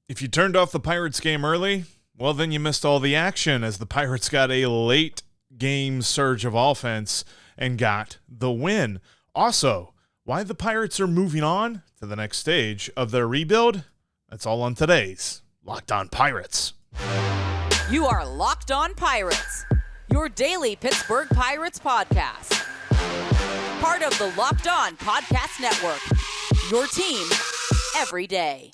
If you turned off the Pirates game early, well, then you missed all the action as the Pirates got a late game surge of offense and got the win. Also, why the Pirates are moving on to the next stage of their rebuild, that's all on today's Locked On Pirates. You are Locked On Pirates, your daily Pittsburgh Pirates podcast. Part of the Locked On Podcast Network, your team every day.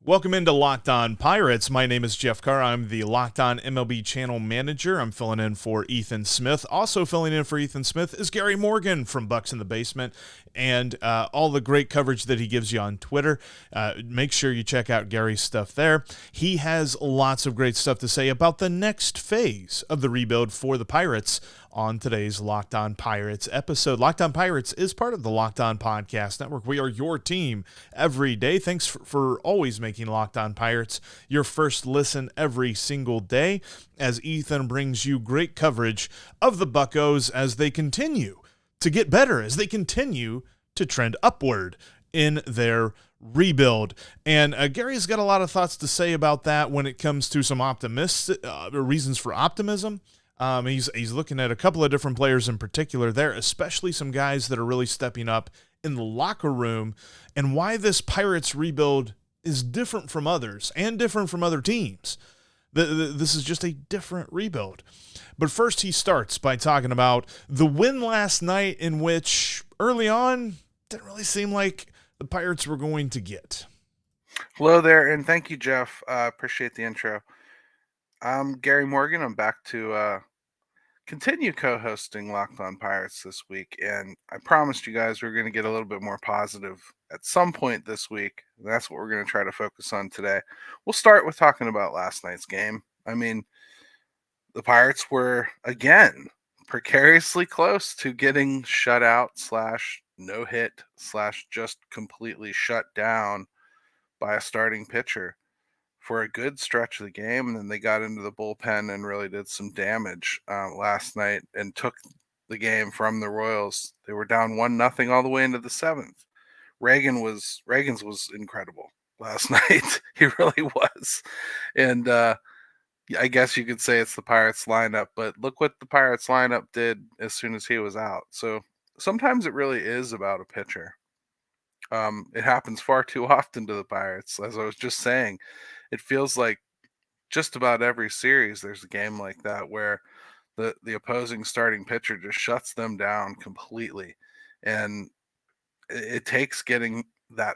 Welcome into Locked On Pirates. My name is Jeff Carr. I'm the Locked On MLB channel manager. I'm filling in for Ethan Smith. Also filling in for Ethan Smith is Gary Morgan from Bucks in the Basement and all the great coverage that he gives you on Twitter. Make sure you check out Gary's stuff there. He has lots of great stuff to say about the next phase of the rebuild for the Pirates on today's Locked On Pirates episode. Locked On Pirates is part of the Locked On Podcast Network. We are your team every day. Thanks for always making Locked On Pirates your first listen every single day as Ethan brings you great coverage of the Buccos as they continue to get better, as they continue to trend upward in their rebuild. And Gary's got a lot of thoughts to say about that when it comes to some reasons for optimism. He's looking at a couple of different players in particular there, especially some guys that are really stepping up in the locker room, and why this Pirates rebuild is different from others and different from other teams. This is just a different rebuild. But first he starts by talking about the win last night, in which early on didn't really seem like the Pirates were going to get. Hello there, and thank you, Jeff. Appreciate the intro. I'm Gary Morgan. I'm back to continue co-hosting Locked On Pirates this week, and I promised you guys we are going to get a little bit more positive at some point this week. That's what we're going to try to focus on today. We'll start with talking about last night's game. I mean, the Pirates were, again, precariously close to getting shut out / no hit / just completely shut down by a starting pitcher for a good stretch of the game, and then they got into the bullpen and really did some damage last night and took the game from the Royals. They were down 1-0 all the way into the seventh. Reagan's was incredible last night. He really was. And I guess you could say it's the Pirates lineup, but look what the Pirates lineup did as soon as he was out. So sometimes it really is about a pitcher. It happens far too often to the Pirates. As I was just saying, it feels like just about every series there's a game like that where the opposing starting pitcher just shuts them down completely. And it takes getting that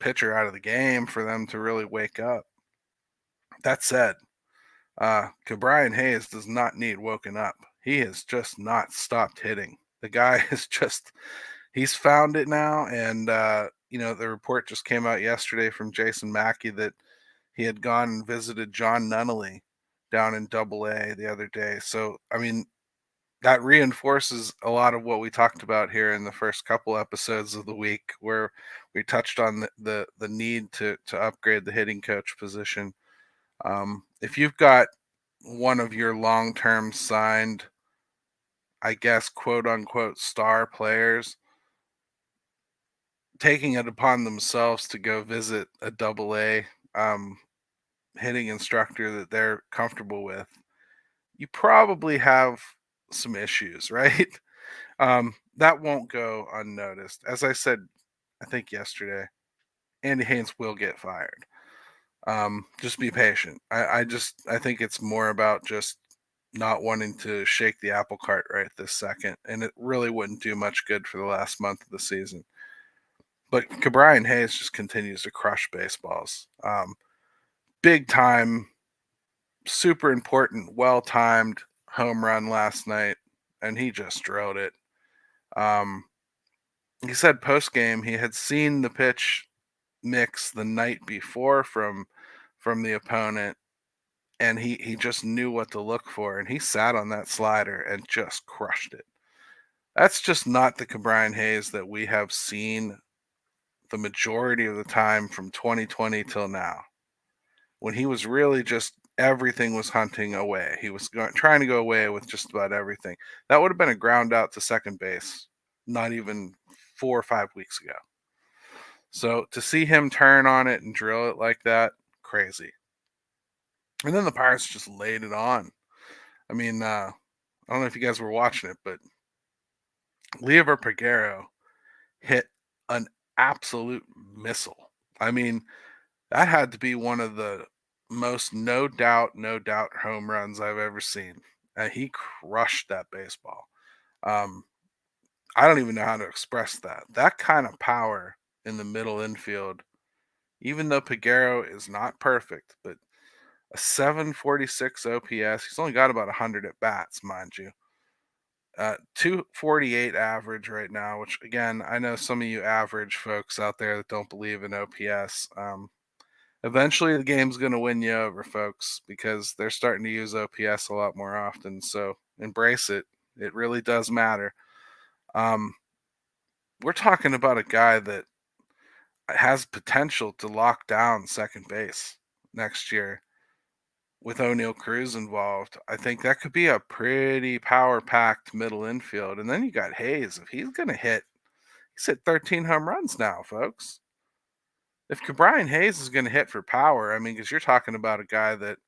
pitcher out of the game for them to really wake up. That said, Brian Hayes does not need woken up. He has just not stopped hitting. The guy is just, he's found it now. And, the report just came out yesterday from Jason Mackey that he had gone and visited John Nunnally down in AA the other day. So, I mean, that reinforces a lot of what we talked about here in the first couple episodes of the week, where we touched on the need to upgrade the hitting coach position. If you've got one of your long-term signed, I guess, quote unquote, star players taking it upon themselves to go visit a AA hitting instructor that they're comfortable with, you probably have some issues, right? That won't go unnoticed. As I said, I think yesterday, Andy Haynes will get fired. Just be patient. I think it's more about just not wanting to shake the apple cart right this second, and it really wouldn't do much good for the last month of the season. But Brian Hayes just continues to crush baseballs. Big time, super important, well-timed home run last night, and he just drilled it. He said post-game he had seen the pitch mix the night before from the opponent, and he just knew what to look for, and he sat on that slider and just crushed it. That's just not the Brian Hayes that we have seen the majority of the time from 2020 till now, when he was really just everything was hunting away. He was trying to go away with just about everything. That would have been a ground out to second base, not even 4 or 5 weeks ago. So to see him turn on it and drill it like that, crazy. And then the Pirates just laid it on. I mean, I don't know if you guys were watching it, but Leover Peguero hit an absolute missile. I mean, that had to be one of the most no doubt home runs I've ever seen. And he crushed that baseball. Um, I don't even know how to express that. That kind of power in the middle infield, even though Peguero is not perfect, but a 746 OPS, he's only got about 100 at bats, mind you. 248 average right now, which again, I know some of you average folks out there that don't believe in OPS. Eventually, the game's going to win you over, folks, because they're starting to use OPS a lot more often. So embrace it. It really does matter. We're talking about a guy that has potential to lock down second base next year with O'Neal Cruz involved. I think that could be a pretty power-packed middle infield. And then you got Hayes. If he's going to he's hit 13 home runs now, folks. If Brian Hayes is going to hit for power, I mean, because you're talking about a guy that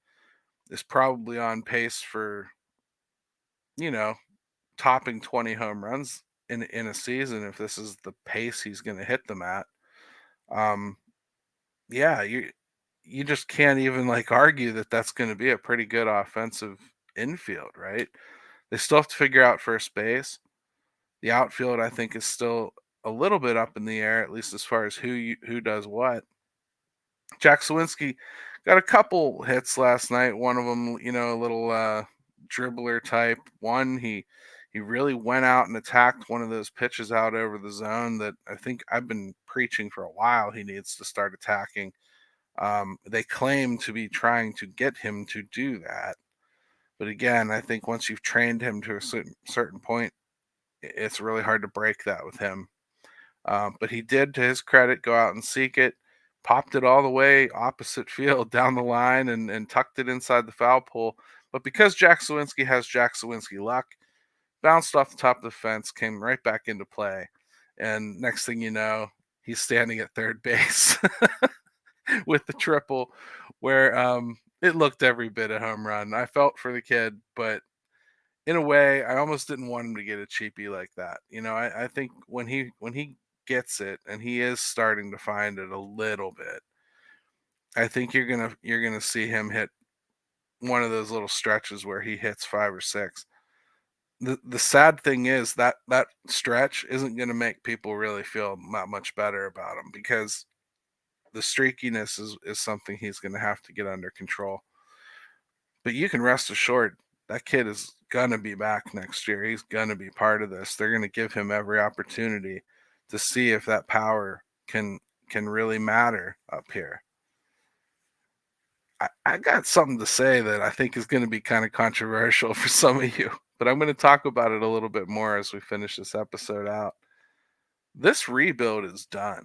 is probably on pace for, you know, topping 20 home runs in a season if this is the pace he's going to hit them at. Yeah, you just can't even like argue that that's going to be a pretty good offensive infield, right? They still have to figure out first base. The outfield, I think, is still a little bit up in the air, at least as far as who does what. Jack Sawinski got a couple hits last night. One of them, a little dribbler type. One, he really went out and attacked one of those pitches out over the zone that I think I've been preaching for a while. He needs to start attacking. They claim to be trying to get him to do that. But again, I think once you've trained him to a certain point, it's really hard to break that with him. But he did, to his credit, go out and seek it, popped it all the way opposite field down the line and tucked it inside the foul pole. But because Jack Sawinski has Jack Sawinski luck, bounced off the top of the fence, came right back into play. And next thing you know, he's standing at third base with the triple where it looked every bit a home run. I felt for the kid, but in a way, I almost didn't want him to get a cheapie like that. I think when he gets it, and he is starting to find it a little bit, I think you're gonna see him hit one of those little stretches where he hits 5 or 6. The sad thing is that stretch isn't gonna make people really feel not much better about him, because the streakiness is something he's gonna have to get under control. But you can rest assured that kid is gonna be back next year. He's gonna be part of this. They're gonna give him every opportunity to see if that power can really matter up here. I got something to say that I think is going to be kind of controversial for some of you, but I'm going to talk about it a little bit more as we finish this episode out. This rebuild is done.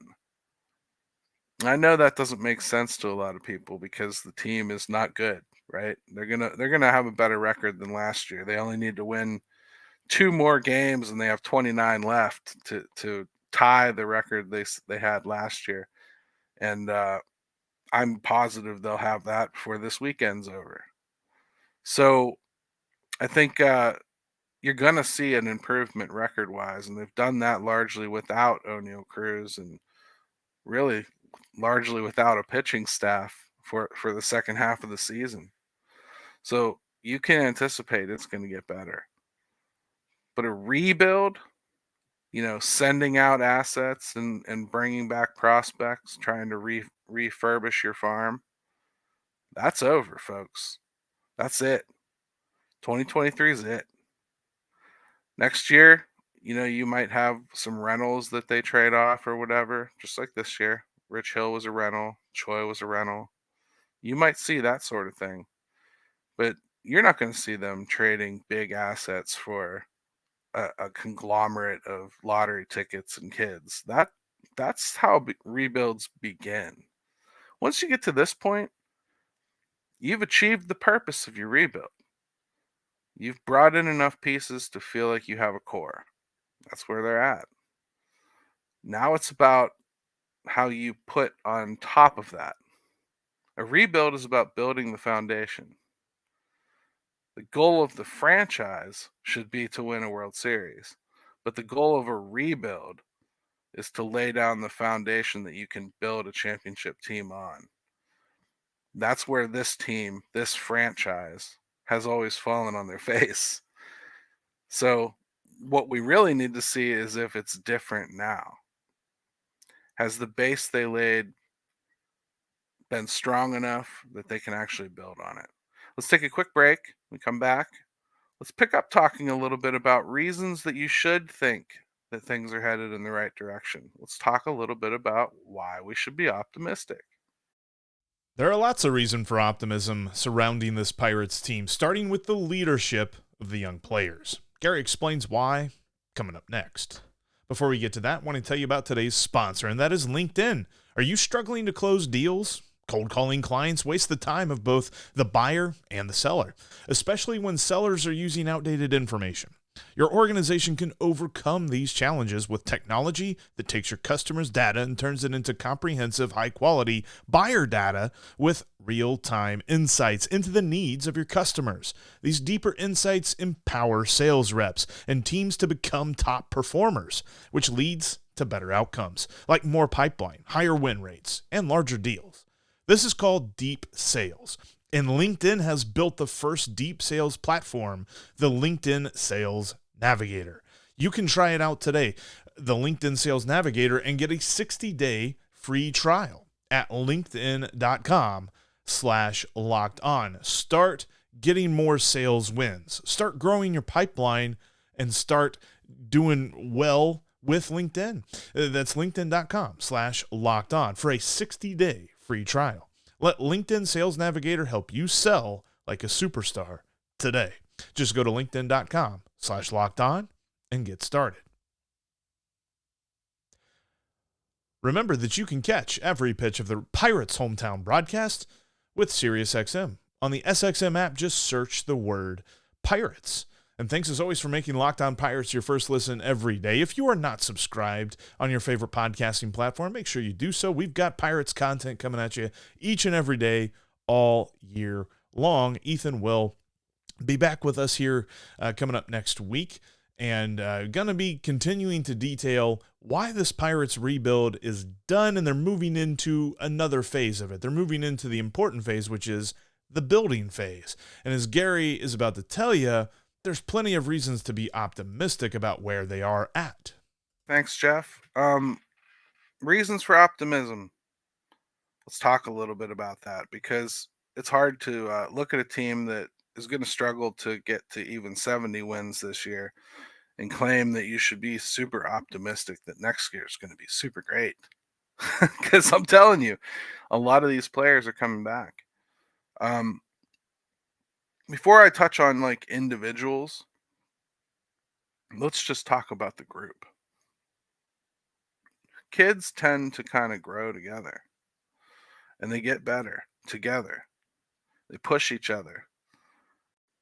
I know that doesn't make sense to a lot of people because the team is not good, right? They're gonna have a better record than last year. They only need to win 2 more games, and they have 29 left to tie the record they had last year. And I'm positive they'll have that before this weekend's over. So I think you're going to see an improvement record-wise, and they've done that largely without O'Neal Cruz and really largely without a pitching staff for the second half of the season. So you can anticipate it's going to get better. But a rebuild, sending out assets and bringing back prospects, trying to refurbish your farm, that's over, folks. That's it. 2023 is it. Next year, you might have some rentals that they trade off or whatever, just like this year. Rich Hill was a rental, Choi was a rental. You might see that sort of thing, but you're not going to see them trading big assets for a conglomerate of lottery tickets and kids. That's how rebuilds begin. Once you get to this point, you've achieved the purpose of your rebuild. You've brought in enough pieces to feel like you have a core. That's where they're at. Now it's about how you put on top of that. A rebuild is about building the foundation. The goal of the franchise should be to win a World Series, but the goal of a rebuild is to lay down the foundation that you can build a championship team on. That's where this team, this franchise, has always fallen on their face. So, what we really need to see is if it's different now. Has the base they laid been strong enough that they can actually build on it? Let's take a quick break. We come back. Let's pick up talking a little bit about reasons that you should think that things are headed in the right direction. Let's talk a little bit about why we should be optimistic. There are lots of reasons for optimism surrounding this Pirates team, starting with the leadership of the young players. Gary explains why, coming up next. Before we get to that, I want to tell you about today's sponsor, and that is LinkedIn. Are you struggling to close deals? Cold calling clients waste the time of both the buyer and the seller, especially when sellers are using outdated information. Your organization can overcome these challenges with technology that takes your customers' data and turns it into comprehensive, high-quality buyer data with real-time insights into the needs of your customers. These deeper insights empower sales reps and teams to become top performers, which leads to better outcomes, like more pipeline, higher win rates, and larger deals. This is called deep sales. And LinkedIn has built the first deep sales platform, the LinkedIn Sales Navigator. You can try it out today, the LinkedIn Sales Navigator, and get a 60-day free trial at linkedin.com/locked on. Start getting more sales wins. Start growing your pipeline and start doing well with LinkedIn. That's linkedin.com/locked on for a 60-day free trial. Let LinkedIn Sales Navigator help you sell like a superstar today. Just go to linkedin.com/locked on and get started. Remember that you can catch every pitch of the Pirates' hometown broadcast with SiriusXM. On the SXM app, just search the word Pirates. And thanks as always for making Locked On Pirates your first listen every day. If you are not subscribed on your favorite podcasting platform, make sure you do so. We've got Pirates content coming at you each and every day, all year long. Ethan will be back with us here coming up next week, and going to be continuing to detail why this Pirates rebuild is done, and they're moving into another phase of it. They're moving into the important phase, which is the building phase. And as Gary is about to tell you, there's plenty of reasons to be optimistic about where they are at. Thanks, Jeff. Reasons for optimism. Let's talk a little bit about that, because it's hard to look at a team that is going to struggle to get to even 70 wins this year and claim that you should be super optimistic that next year is going to be super great. Because I'm telling you, a lot of these players are coming back. Before I touch on like individuals, let's just talk about the group. Kids tend to kind of grow together, and they get better together. They push each other.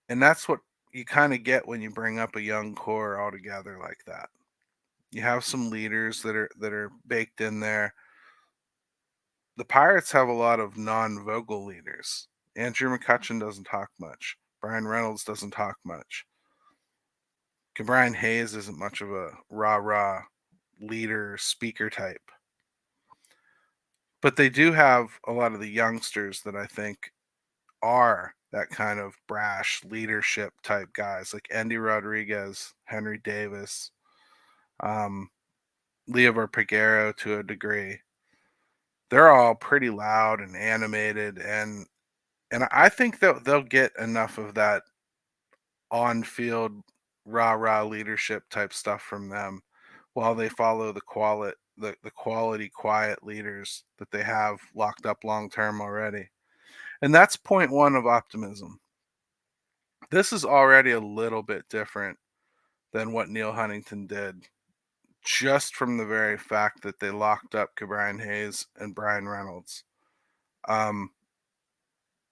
And that's what you kind of get when you bring up a young core all together like that. You have some leaders that are baked in there. The Pirates have a lot of non-vocal leaders. Andrew McCutchen doesn't talk much. Brian Reynolds doesn't talk much. Brian Hayes isn't much of a rah-rah leader, speaker type. But they do have a lot of the youngsters that I think are that kind of brash leadership type guys, like Andy Rodriguez, Henry Davis, Leover Peguero to a degree. They're all pretty loud and animated, and I think that they'll get enough of that on-field rah-rah leadership type stuff from them while they follow the quality quiet leaders that they have locked up long term already. And that's point one of optimism. This is already a little bit different than what Neil Huntington did, just from the very fact that they locked up Brian Hayes and Brian Reynolds.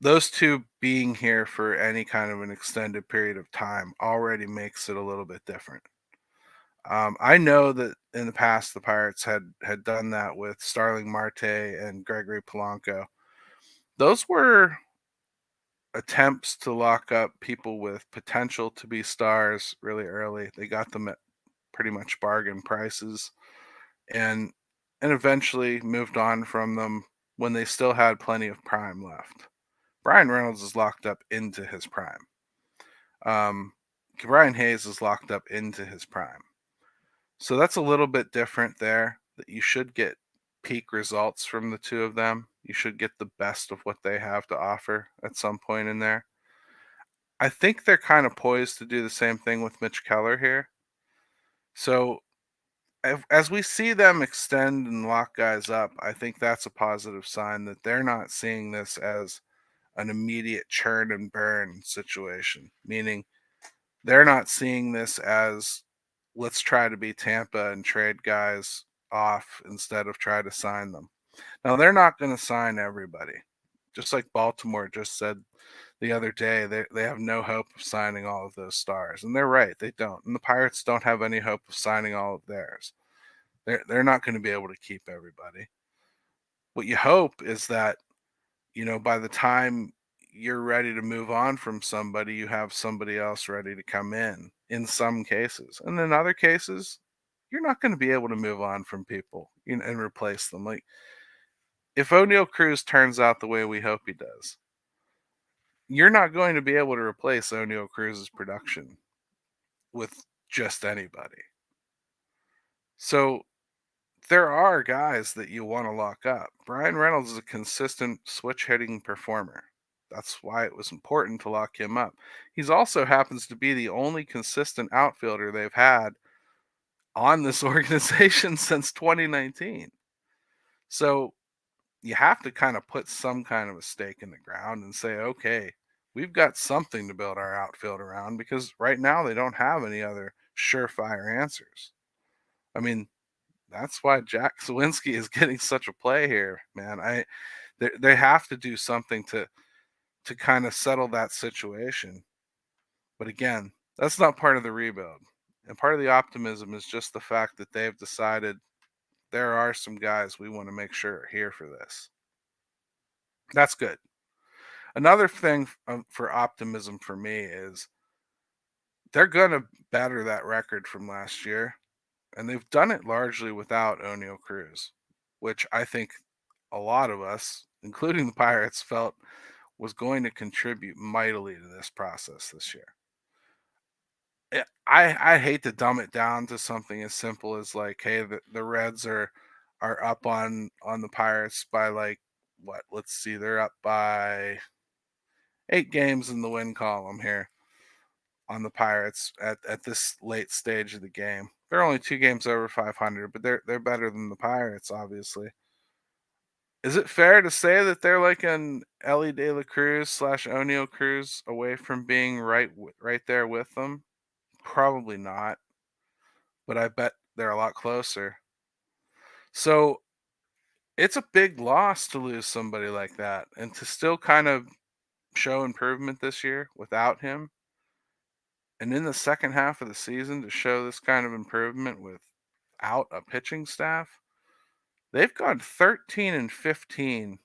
those two being here for any kind of an extended period of time already makes it a little bit different. I know that in the past the Pirates had done that with Starling Marte and Gregory Polanco. Those were attempts to lock up people with potential to be stars really early. They got them at pretty much bargain prices, and eventually moved on from them when they still had plenty of prime left. Brian Reynolds is locked up into his prime. Brian Hayes is locked up into his prime. So that's a little bit different there. That you should get peak results from the two of them. You should get the best of what they have to offer at some point in there. I think they're kind of poised to do the same thing with Mitch Keller here. So as we see them extend and lock guys up, I think that's a positive sign that they're not seeing this as an immediate churn and burn situation, meaning they're not seeing this as let's try to be Tampa and trade guys off instead of try to sign them. Now, they're not going to sign everybody. Just like Baltimore just said the other day, they have no hope of signing all of those stars. And they're right, they don't. And the Pirates don't have any hope of signing all of theirs. They're not going to be able to keep everybody. What you hope is that, by the time you're ready to move on from somebody, you have somebody else ready to come in some cases. And in other cases, you're not going to be able to move on from people and replace them. Like, if O'Neal Cruz turns out the way we hope he does, you're not going to be able to replace O'Neal Cruz's production with just anybody. So there are guys that you want to lock up. Brian Reynolds is a consistent switch hitting performer. That's why it was important to lock him up. He's also happens to be the only consistent outfielder they've had on this organization since 2019. So you have to kind of put some kind of a stake in the ground and say, okay, we've got something to build our outfield around, because right now they don't have any other surefire answers. I mean, that's why Jack Sawinski is getting such a play here, man. They have to do something to kind of settle that situation. But again, that's not part of the rebuild. And part of the optimism is just the fact that they've decided there are some guys we want to make sure are here for this. That's good. Another thing for optimism for me is they're going to better that record from last year. And they've done it largely without O'Neal Cruz, which I think a lot of us, including the Pirates, felt was going to contribute mightily to this process this year. I hate to dumb it down to something as simple as like, hey, the Reds are up on the Pirates by like what? Let's see, they're up by 8 games in the win column here on the Pirates at this late stage of the game. They're only 2 games over 500, but they're better than the Pirates, obviously. Is it fair to say that they're like an Ellie De La Cruz / O'Neal Cruz away from being right there with them? Probably not, but I bet they're a lot closer. So it's a big loss to lose somebody like that, and to still kind of show improvement this year without him. And in the second half of the season to show this kind of improvement without a pitching staff, they've gone 13-15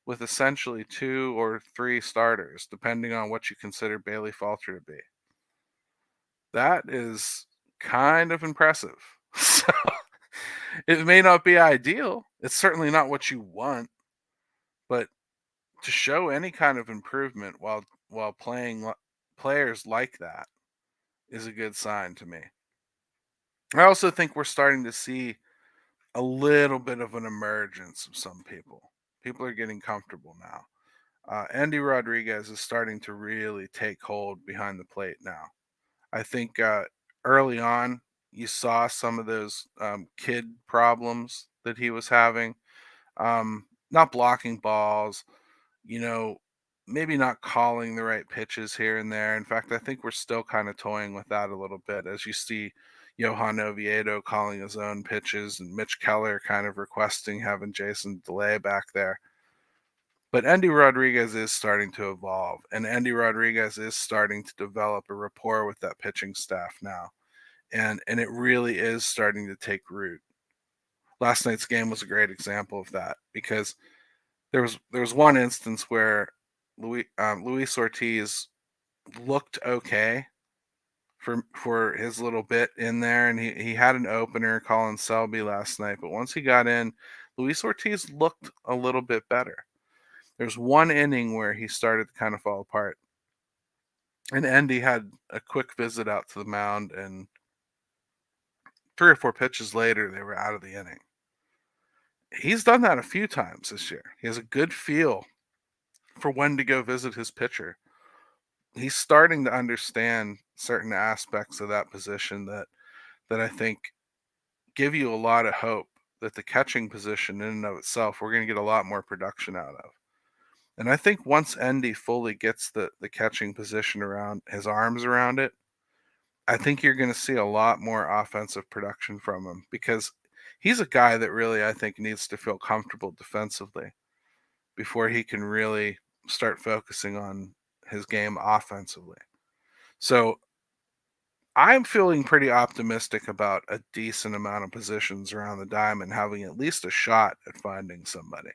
with essentially 2 or 3 starters, depending on what you consider Bailey Falter to be. That is kind of impressive. So it may not be ideal. It's certainly not what you want, but to show any kind of improvement while playing players like that is a good sign to me. I also think we're starting to see a little bit of an emergence of some people. People are getting comfortable now. Andy Rodriguez is starting to really take hold behind the plate now. I think early on, you saw some of those kid problems that he was having. Not blocking balls, maybe not calling the right pitches here and there. In fact, I think we're still kind of toying with that a little bit, as you see Johan Oviedo calling his own pitches and Mitch Keller kind of requesting having Jason DeLay back there. But Andy Rodriguez is starting to evolve, and Andy Rodriguez is starting to develop a rapport with that pitching staff now. And it really is starting to take root. Last night's game was a great example of that, because there was one instance where Luis Ortiz looked okay for his little bit in there, and he had an opener, Colin Selby, last night. But once he got in, Luis Ortiz looked a little bit better. There's one inning where he started to kind of fall apart, and Andy had a quick visit out to the mound, and 3 or 4 pitches later, they were out of the inning. He's done that a few times this year. He has a good feel for when to go visit his pitcher. He's starting to understand certain aspects of that position that I think give you a lot of hope that the catching position in and of itself, we're going to get a lot more production out of. And I think once Endy fully gets the catching position around his arms around it, I think you're going to see a lot more offensive production from him, because he's a guy that really, I think, needs to feel comfortable defensively before he can really start focusing on his game offensively. So I'm feeling pretty optimistic about a decent amount of positions around the diamond having at least a shot at finding somebody.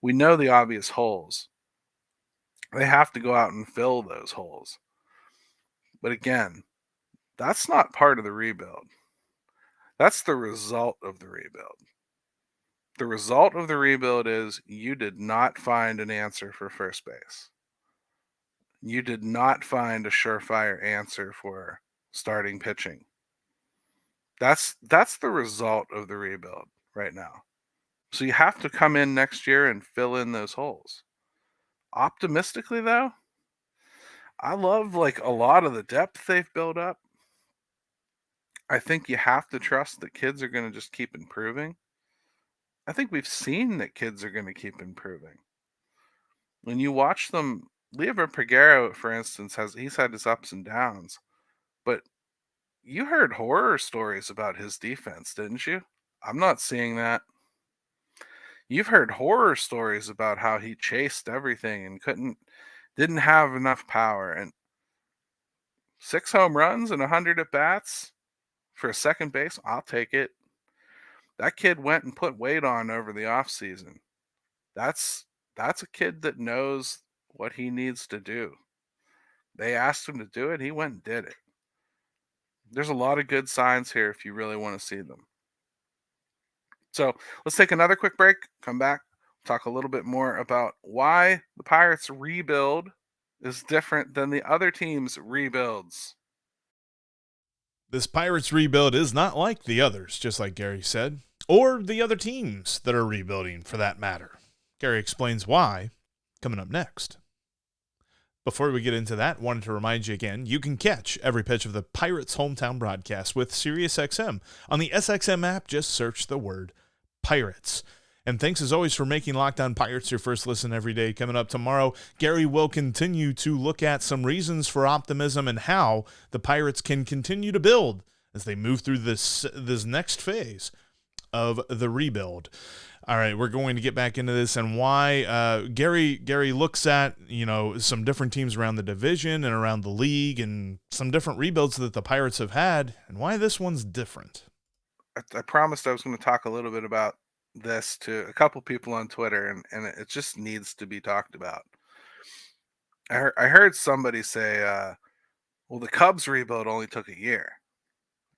We know the obvious holes. They have to go out and fill those holes. But again, that's not part of the rebuild. That's the result of the rebuild. The result of the rebuild is you did not find an answer for first base. You did not find a surefire answer for starting pitching. That's the result of the rebuild right now. So you have to come in next year and fill in those holes. Optimistically, though, I love like a lot of the depth they've built up. I think you have to trust that kids are going to just keep improving. I think we've seen that kids are going to keep improving. When you watch them, Liover Peguero, for instance, he's had his ups and downs, but you heard horror stories about his defense, didn't you? I'm not seeing that. You've heard horror stories about how he chased everything and didn't have enough power. And 6 home runs and 100 at bats for a second base, I'll take it. That kid went and put weight on over the offseason. That's a kid that knows what he needs to do. They asked him to do it, he went and did it. There's a lot of good signs here if you really want to see them. So let's take another quick break, come back, talk a little bit more about why the Pirates rebuild is different than the other team's rebuilds. This Pirates rebuild is not like the others, just like Gary said, or the other teams that are rebuilding for that matter. Gary explains why, coming up next. Before we get into that, wanted to remind you again, you can catch every pitch of the Pirates hometown broadcast with SiriusXM. On the SXM app, just search the word Pirates. And thanks as always for making Locked On Pirates your first listen every day. Coming up tomorrow, Gary will continue to look at some reasons for optimism and how the Pirates can continue to build as they move through this next phase of the rebuild. All right, we're going to get back into this and why Gary looks at, some different teams around the division and around the league and some different rebuilds that the Pirates have had and why this one's different. I promised I was going to talk a little bit about this to a couple people on Twitter, and it just needs to be talked about. I heard somebody say, well, the Cubs rebuild only took a year.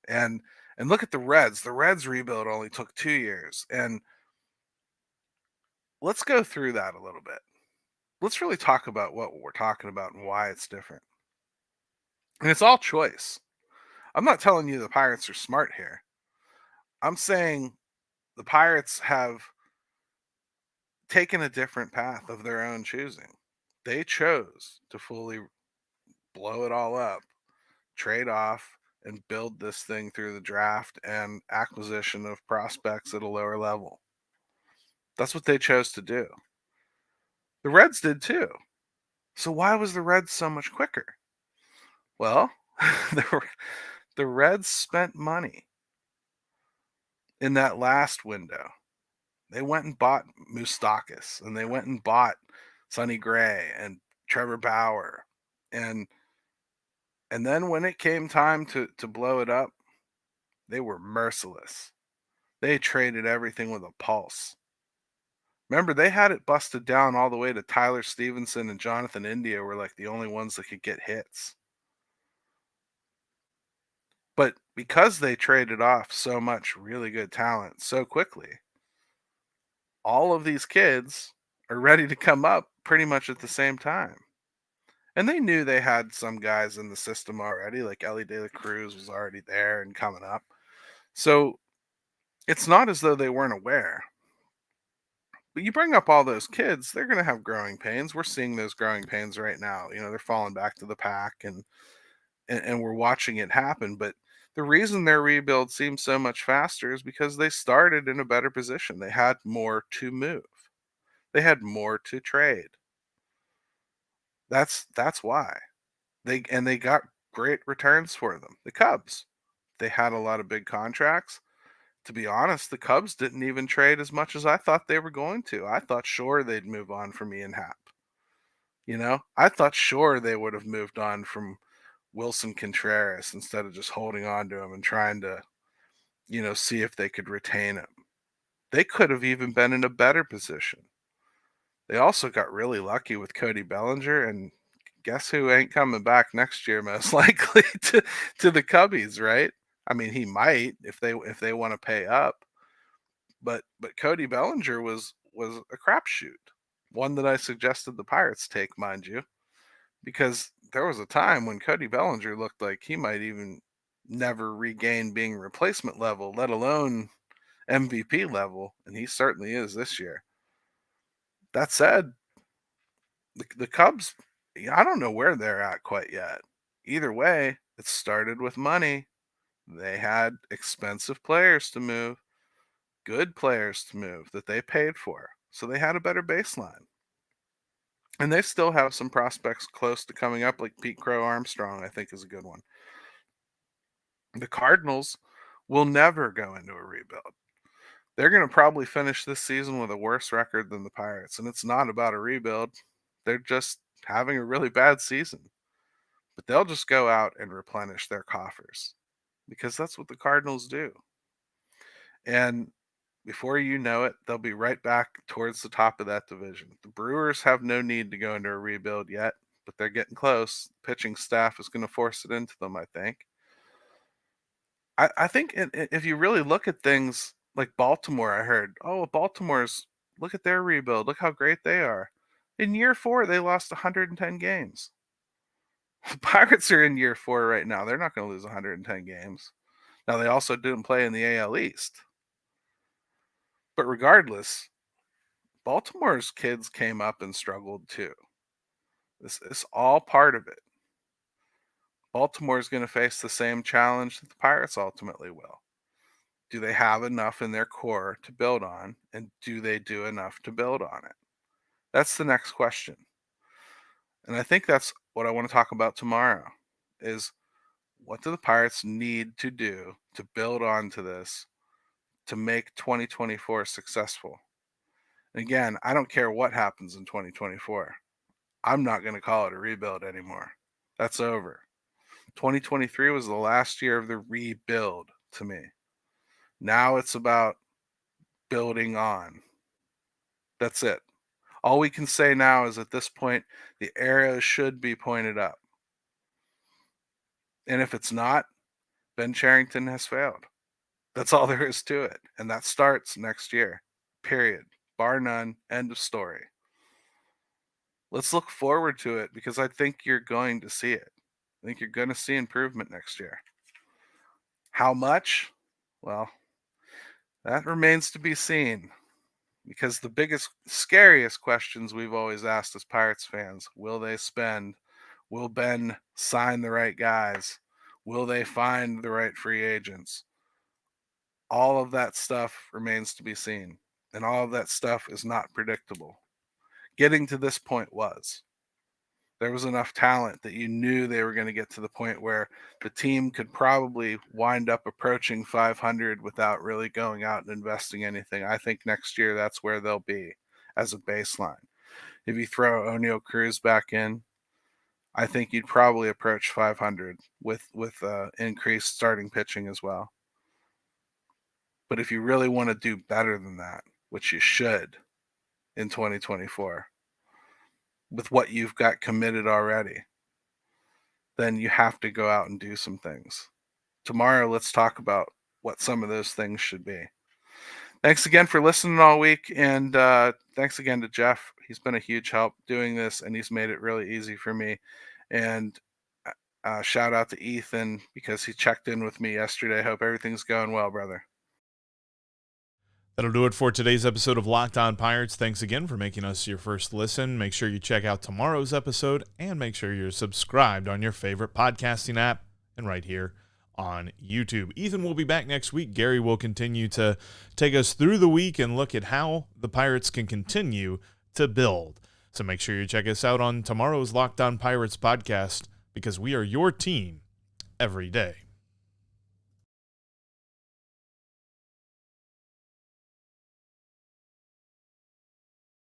And look at the Reds. The Reds rebuild only took 2 years. And let's go through that a little bit. Let's really talk about what we're talking about and why it's different. And it's all choice. I'm not telling you the Pirates are smart here. I'm saying the Pirates have taken a different path of their own choosing. They chose to fully blow it all up, trade off, and build this thing through the draft and acquisition of prospects at a lower level. That's what they chose to do. The Reds did too. So why was the Reds so much quicker? Well, the Reds spent money in that last window. They went and bought Moustakis, and they went and bought Sonny Gray and Trevor Bauer. And then when it came time to blow it up, they were merciless. They traded everything with a pulse. Remember, they had it busted down all the way to Tyler Stevenson and Jonathan India were like the only ones that could get hits. But because they traded off so much really good talent so quickly, all of these kids are ready to come up pretty much at the same time. And they knew they had some guys in the system already, like Ellie De La Cruz was already there and coming up. So it's not as though they weren't aware. But you bring up all those kids, they're going to have growing pains. We're seeing those growing pains right now. They're falling back to the pack, and we're watching it happen. But the reason their rebuild seems so much faster is because they started in a better position. They had more to move. They had more to trade. That's why. They got great returns for them. The Cubs, they had a lot of big contracts. To be honest, the Cubs didn't even trade as much as I thought they were going to. I thought sure they'd move on from Ian Happ. I thought sure they would have moved on from Wilson Contreras instead of just holding on to him and trying to, see if they could retain him. They could have even been in a better position. They also got really lucky with Cody Bellinger, and guess who ain't coming back next year most likely to the Cubbies, right? I mean, he might if they want to pay up, but Cody Bellinger was a crapshoot, one that I suggested the Pirates take, mind you, because there was a time when Cody Bellinger looked like he might even never regain being replacement level, let alone MVP level, and he certainly is this year. That said, the Cubs, I don't know where they're at quite yet. Either way, it started with money. They had expensive players to move, good players to move that they paid for. So they had a better baseline. And they still have some prospects close to coming up, like Pete Crow Armstrong, I think is a good one. The Cardinals will never go into a rebuild. They're going to probably finish this season with a worse record than the Pirates. And it's not about a rebuild. They're just having a really bad season. But they'll just go out and replenish their coffers because that's what the Cardinals do. And before you know it, they'll be right back towards the top of that division. The Brewers have no need to go into a rebuild yet, but they're getting close. The pitching staff is going to force it into them, I think. I think if you really look at things like Baltimore, I heard, Baltimore's, look at their rebuild. Look how great they are. In year 4, they lost 110 games. The Pirates are in year 4 right now. They're not going to lose 110 games. Now, they also didn't play in the AL East. But regardless, Baltimore's kids came up and struggled too. This is all part of it. Baltimore's going to face the same challenge that the Pirates ultimately will. Do they have enough in their core to build on, and do they do enough to build on it? That's the next question. And I think that's what I want to talk about tomorrow is what do the Pirates need to do to build onto this to make 2024 successful? And again, I don't care what happens in 2024. I'm not going to call it a rebuild anymore. That's over. 2023 was the last year of the rebuild to me. Now it's about building on. That's it. All we can say now is at this point, the arrow should be pointed up. And if it's not, Ben Cherington has failed. That's all there is to it. And that starts next year. Period. Bar none. End of story. Let's look forward to it because I think you're going to see it. I think you're going to see improvement next year. How much? Well, that remains to be seen because the biggest, scariest questions we've always asked as Pirates fans, will they spend? Will Ben sign the right guys? Will they find the right free agents? All of that stuff remains to be seen, and all of that stuff is not predictable. Getting to this point was. There was enough talent that you knew they were going to get to the point where the team could probably wind up approaching 500 without really going out and investing anything. I think next year that's where they'll be as a baseline. If you throw O'Neal Cruz back in, I think you'd probably approach 500 with increased starting pitching as well. But if you really want to do better than that, which you should in 2024, with what you've got committed already, then you have to go out and do some things. Tomorrow, let's talk about what some of those things should be. Thanks again for listening all week, and thanks again to Jeff. He's been a huge help doing this, and he's made it really easy for me. And shout out to Ethan because he checked in with me yesterday. Hope everything's going well, brother. That'll do it for today's episode of Locked On Pirates. Thanks again for making us your first listen. Make sure you check out tomorrow's episode and make sure you're subscribed on your favorite podcasting app and right here on YouTube. Ethan will be back next week. Gary will continue to take us through the week and look at how the Pirates can continue to build. So make sure you check us out on tomorrow's Locked On Pirates podcast because we are your team every day.